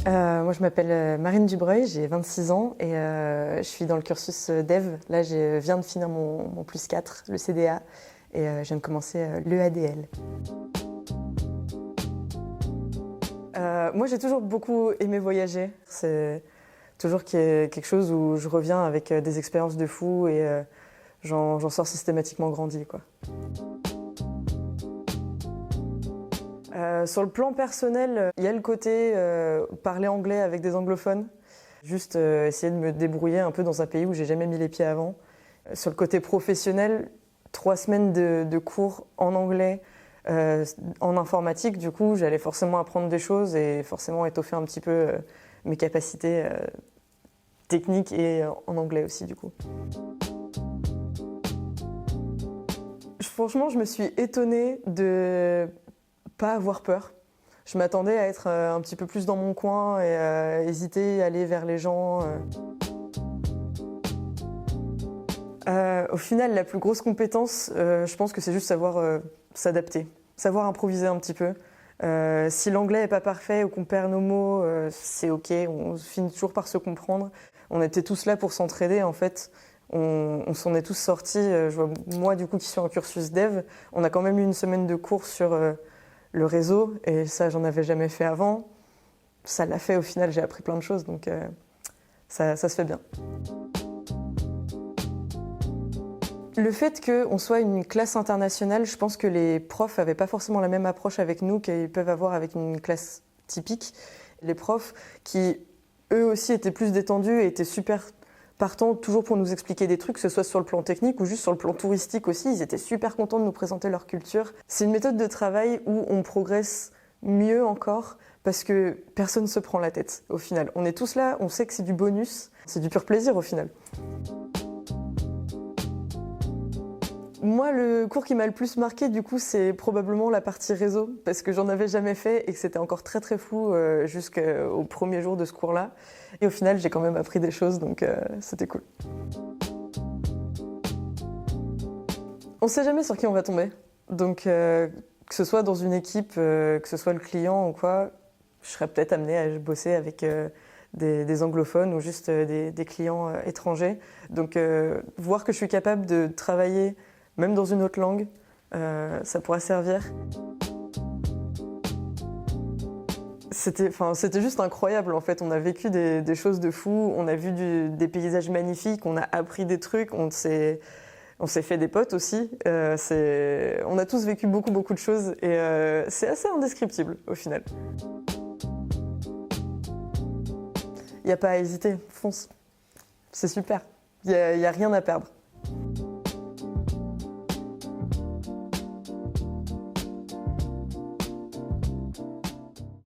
Moi, je m'appelle Marine Dubreuil, j'ai 26 ans et je suis dans le cursus Dev. Là, je viens de finir mon plus 4, le CDA, et je viens de commencer l'EADL. Moi, j'ai toujours beaucoup aimé voyager. C'est toujours quelque chose où je reviens avec des expériences de fou et j'en sors systématiquement grandi, quoi. Sur le plan personnel, il y a le côté parler anglais avec des anglophones, juste essayer de me débrouiller un peu dans un pays où j'ai jamais mis les pieds avant. Sur le côté professionnel, 3 semaines de cours en anglais, en informatique, du coup, j'allais forcément apprendre des choses et forcément étoffer un petit peu mes capacités techniques et en anglais aussi, du coup. Franchement, je me suis étonnée de pas avoir peur. Je m'attendais à être un petit peu plus dans mon coin et hésiter à aller vers les gens. Au final, la plus grosse compétence, je pense que c'est juste savoir s'adapter, savoir improviser un petit peu. Si l'anglais n'est pas parfait ou qu'on perd nos mots, c'est ok, on finit toujours par se comprendre. On était tous là pour s'entraider en fait. On s'en est tous sortis. Je vois, moi, du coup, qui suis en cursus dev, on a quand même eu une semaine de cours sur le réseau, et ça, j'en avais jamais fait avant. Ça l'a fait, au final, j'ai appris plein de choses, donc ça se fait bien. Le fait qu'on soit une classe internationale, je pense que les profs n'avaient pas forcément la même approche avec nous qu'ils peuvent avoir avec une classe typique. Les profs qui, eux aussi, étaient plus détendus et étaient super partants toujours pour nous expliquer des trucs, que ce soit sur le plan technique ou juste sur le plan touristique aussi. Ils étaient super contents de nous présenter leur culture. C'est une méthode de travail où on progresse mieux encore parce que personne ne se prend la tête au final. On est tous là, on sait que c'est du bonus, c'est du pur plaisir au final. Moi, le cours qui m'a le plus marqué, du coup, c'est probablement la partie réseau, parce que j'en avais jamais fait et que c'était encore très très flou jusqu'au premier jour de ce cours-là. Et au final, j'ai quand même appris des choses, donc c'était cool. On ne sait jamais sur qui on va tomber, donc que ce soit dans une équipe, que ce soit le client ou quoi, je serais peut-être amenée à bosser avec des anglophones ou juste des clients étrangers. Donc voir que je suis capable de travailler même dans une autre langue, ça pourra servir. C'était juste incroyable en fait. On a vécu des choses de fou, on a vu des paysages magnifiques, on a appris des trucs, on s'est fait des potes aussi. On a tous vécu beaucoup de choses et c'est assez indescriptible au final. Il n'y a pas à hésiter, fonce. C'est super. Il y a rien à perdre.